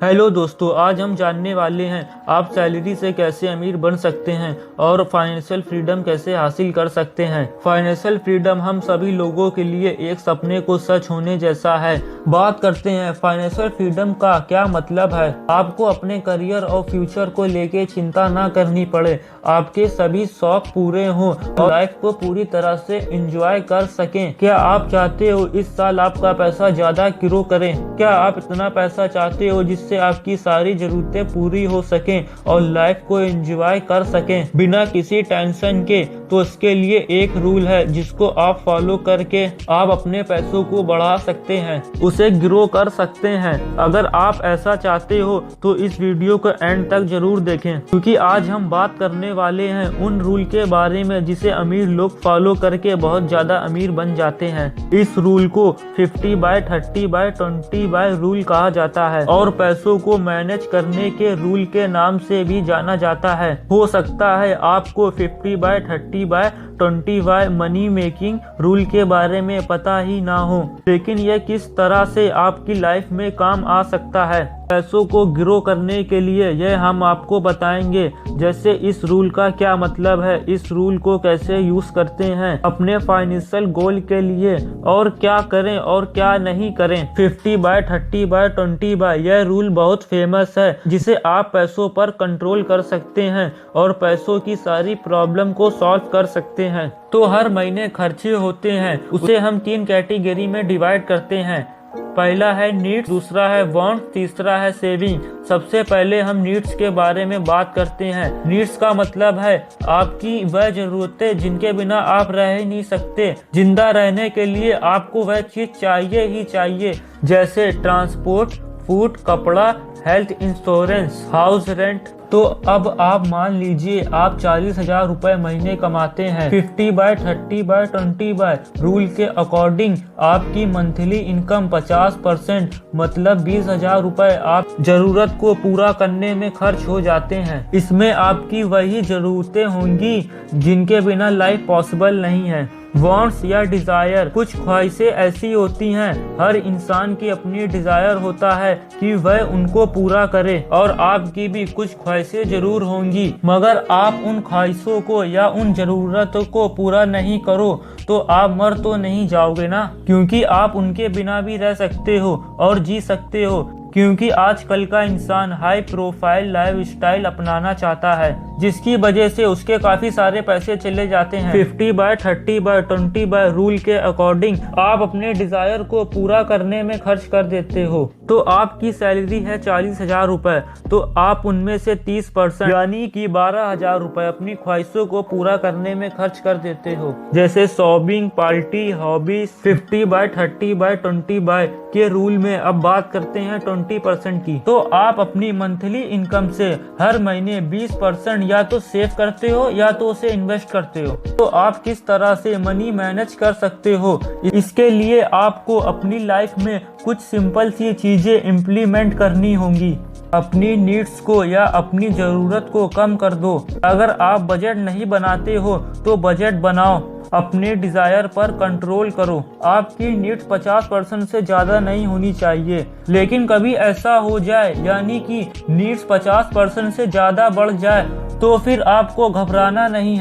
Hello दोस्तों, आज हम जानने वाले हैं आप सैलरी से कैसे अमीर बन सकते हैं और फाइनेंशियल फ्रीडम कैसे हासिल कर सकते हैं। फाइनेंशियल फ्रीडम हम सभी लोगों के लिए एक सपने को सच होने जैसा है। बात करते हैं फाइनेंशियल फ्रीडम का क्या मतलब है। आपको अपने करियर और फ्यूचर को लेके चिंता ना करनी पड़े, आपके सभी शौक पूरे हों और लाइफ को पूरी तरह से एंजॉय कर सकें। क्या आप चाहते हो इस साल आपका पैसा ज्यादा ग्रो करें? क्या आप इतना पैसा चाहते हो जिससे आपकी सारी जरूरतें पूरी हो सकें और लाइफ को एंजॉय कर सकें बिना किसी टेंशन के? तो इसके लिए एक रूल है जिसको आप फॉलो करके आप अपने पैसों को बढ़ा सकते हैं, उसे ग्रो कर सकते हैं। अगर आप ऐसा चाहते हो तो इस वीडियो को एंड तक जरूर देखें, क्योंकि आज हम बात करने वाले हैं उन रूल के बारे में जिसे अमीर लोग फॉलो करके बहुत ज्यादा अमीर बन जाते हैं। इस रूल को 50/30/20 रूल कहा जाता है और पैसों को मैनेज करने के रूल के नाम से भी जाना जाता है। हो सकता है आपको 50/30/20 मनी मेकिंग रूल के बारे में पता ही ना हो, लेकिन यह किस तरह से आपकी लाइफ में काम आ सकता है। पैसों को ग्रो करने के लिए यह हम आपको बताएंगे, जैसे इस रूल का क्या मतलब है, इस रूल को कैसे यूज करते हैं अपने फाइनेंशियल गोल के लिए, और क्या करें और क्या नहीं करें। 50/30/20 यह रूल बहुत फेमस है, जिसे आप पैसों पर कंट्रोल कर सकते हैं और पैसों की सारी प्रॉब्लम को सॉल्व कर सकते हैं। तो हर महीने खर्चे होते हैं, उसे हम 3 कैटेगरी में डिवाइड करते हैं। पहला है नीड्स, दूसरा है वांट, तीसरा है सेविंग। सबसे पहले हम नीड्स के बारे में बात करते हैं। नीड्स का मतलब है आपकी वह जरूरतें जिनके बिना आप रह ही नहीं सकते। जिंदा रहने के लिए आपको वह चीज चाहिए ही चाहिए, जैसे ट्रांसपोर्ट, फूड, कपड़ा, हेल्थ इंश्योरेंस, हाउस रेंट। तो अब आप मान लीजिए आप 40,000 रुपए महीने कमाते हैं। 50/30/20 रूल के अकॉर्डिंग आपकी मंथली इनकम 50% मतलब 20,000 रुपए आप जरूरत को पूरा करने में खर्च हो जाते हैं। इसमें आपकी वही जरूरतें होंगी जिनके बिना लाइफ पॉसिबल नहीं है। वांट्स या डिजायर, कुछ ख्वाहिशें ऐसी होती हैं, हर इंसान की अपनी डिजायर होता है कि वह उनको पूरा करे, और आपकी भी कुछ ख्वाहिशें जरूर होंगी। मगर आप उन ख्वाहिशों को या उन जरूरतों को पूरा नहीं करो तो आप मर तो नहीं जाओगे ना, क्योंकि आप उनके बिना भी रह सकते हो और जी सकते हो। क्योंकि आजकल का इंसान हाई प्रोफाइल लाइफस्टाइल अपनाना चाहता है, जिसकी वजह से उसके काफी सारे पैसे चले जाते हैं। 50/30/20 रूल के अकॉर्डिंग आप अपने डिजायर को पूरा करने में खर्च कर देते हो। तो आपकी सैलरी है 40,000 रुपए, तो आप उनमें से 30% यानी कि 12,000 रुपए अपनी ख्वाहिशों को पूरा करने में खर्च कर देते हो, जैसे शॉपिंग, पार्टी, हॉबीज। 50/30/20 के रूल में अब बात करते हैं 20% की। तो आप अपनी मंथली इनकम से हर महीने 20% या तो सेव करते हो या तो उसे इन्वेस्ट करते हो। तो आप किस तरह से मनी मैनेज कर सकते हो, इसके लिए आपको अपनी लाइफ में कुछ सिंपल सी चीजें इम्प्लीमेंट करनी होंगी। अपनी नीड्स को या अपनी जरूरत को कम कर दो। अगर आप बजट नहीं बनाते हो तो बजट बनाओ। अपने डिजायर पर कंट्रोल करो। आपकी नीड्स 50% से ज्यादा नहीं होनी चाहिए, लेकिन कभी ऐसा हो जाए यानी कि नीड्स 50% से ज्यादा बढ़ जाए तो फिर आपको घबराना नहीं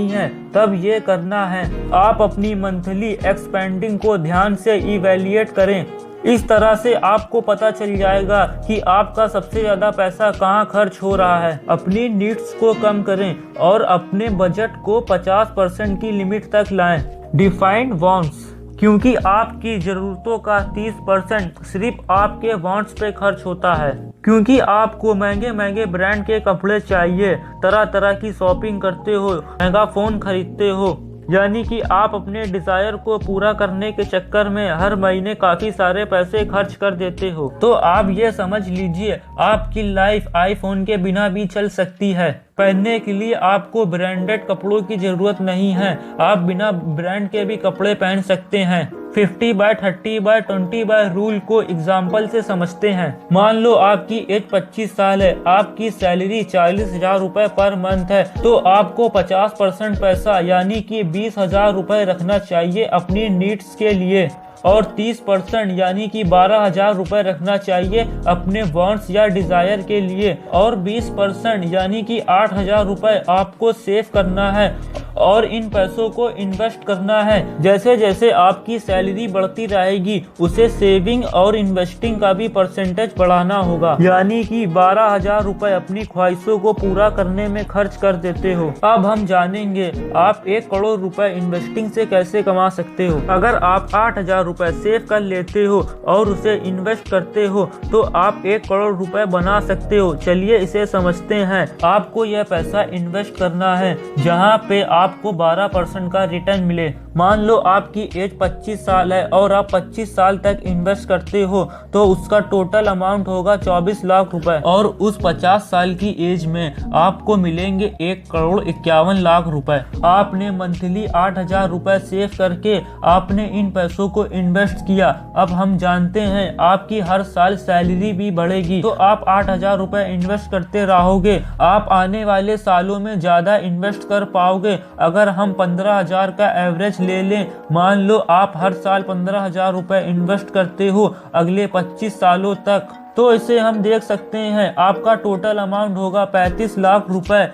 है। तब ये करना है, आप अपनी मंथली एक्सपेंडिंग को ध्यान से इवैल्यूएट करें। इस तरह से आपको पता चल जाएगा कि आपका सबसे ज्यादा पैसा कहाँ खर्च हो रहा है। अपनी नीड्स को कम करें और अपने बजट को 50% की लिमिट तक लाएं। डिफाइंड वांट्स, क्योंकि आपकी जरूरतों का 30% सिर्फ आपके वांट्स पे खर्च होता है। क्योंकि आपको महंगे महंगे ब्रांड के कपड़े चाहिए, तरह तरह की शॉपिंग करते हो, महंगा फोन खरीदते हो, यानी कि आप अपने डिजायर को पूरा करने के चक्कर में हर महीने काफी सारे पैसे खर्च कर देते हो। तो आप ये समझ लीजिए आपकी लाइफ आईफोन के बिना भी चल सकती है। पहनने के लिए आपको ब्रांडेड कपड़ों की जरूरत नहीं है, आप बिना ब्रांड के भी कपड़े पहन सकते हैं। 50/30/20 रूल को एग्जाम्पल से समझते हैं। मान लो आपकी एज 25 साल है, आपकी सैलरी 40,000 रुपए पर मंथ है, तो आपको 50% पैसा यानी कि 20,000 रुपए रखना चाहिए अपनी नीड्स के लिए। और 30% यानी कि 12,000 रुपए रखना चाहिए अपने वांट्स या डिजायर के लिए, और 20% यानी कि 8,000 रुपए आपको सेव करना है और इन पैसों को इन्वेस्ट करना है। जैसे जैसे आपकी सैलरी बढ़ती रहेगी उसे सेविंग और इन्वेस्टिंग का भी परसेंटेज बढ़ाना होगा, यानी कि 12,000 रुपए अपनी ख्वाहिशों को पूरा करने में खर्च कर देते हो। अब हम जानेंगे आप 1 करोड़ रुपए इन्वेस्टिंग से कैसे कमा सकते हो। अगर आप 8,000 रुपए सेव कर लेते हो और उसे इन्वेस्ट करते हो तो आप 1 करोड़ रुपए बना सकते हो। चलिए इसे समझते हैं। आपको यह पैसा इन्वेस्ट करना है जहाँ पे आपको 12% का रिटर्न मिले। मान लो आपकी एज 25 साल है और आप 25 साल तक इन्वेस्ट करते हो तो उसका टोटल अमाउंट होगा 24 लाख रुपए, और उस 50 साल की एज में आपको मिलेंगे 1 करोड़ 51 लाख रुपए। आपने मंथली 8,000 रुपए सेव करके आपने इन पैसों को इन्वेस्ट किया। अब हम जानते हैं आपकी हर साल सैलरी भी बढ़ेगी तो आप 8,000 रुपए इन्वेस्ट करते रहोगे। आप आने वाले सालों में ज्यादा इन्वेस्ट कर पाओगे। अगर हम 15,000 का एवरेज ले लें, मान लो आप हर साल 15,000 रुपए इन्वेस्ट करते हो अगले 25 सालों तक, तो इसे हम देख सकते हैं आपका टोटल अमाउंट होगा 35 लाख रुपए।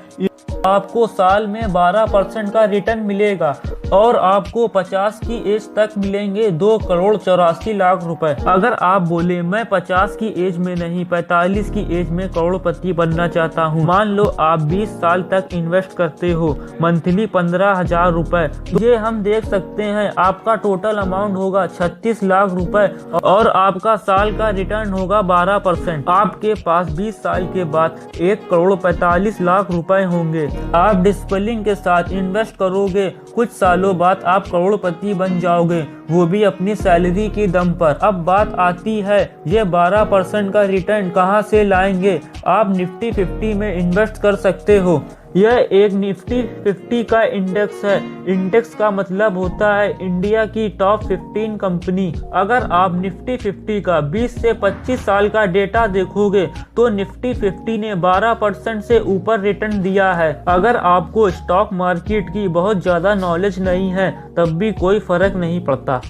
आपको साल में 12% का रिटर्न मिलेगा और आपको 50 की एज तक मिलेंगे 2 करोड़ 84 लाख रुपए। अगर आप बोले मैं 50 की एज में नहीं 45 की एज में करोड़पति बनना चाहता हूँ, मान लो आप 20 साल तक इन्वेस्ट करते हो मंथली 15,000 रुपए, तो ये हम देख सकते हैं आपका टोटल अमाउंट होगा 36 लाख रुपए और आपका साल का रिटर्न होगा 12%। आपके पास 20 साल के बाद 1 करोड़ 45 लाख रुपए होंगे। आप डिसिप्लिन के साथ इन्वेस्ट करोगे, कुछ सालों बाद आप करोड़पति बन जाओगे, वो भी अपनी सैलरी की दम पर। अब बात आती है ये 12% का रिटर्न कहाँ से लाएंगे। आप निफ्टी 50 में इन्वेस्ट कर सकते हो। यह एक निफ्टी 50 का इंडेक्स है। इंडेक्स का मतलब होता है इंडिया की टॉप 15 कंपनी। अगर आप निफ्टी 50 का 20 से 25 साल का डेटा देखोगे तो निफ्टी 50 ने 12% से ऊपर रिटर्न दिया है। अगर आपको स्टॉक मार्केट की बहुत ज़्यादा नॉलेज नहीं है तब भी कोई फर्क नहीं पड़ता।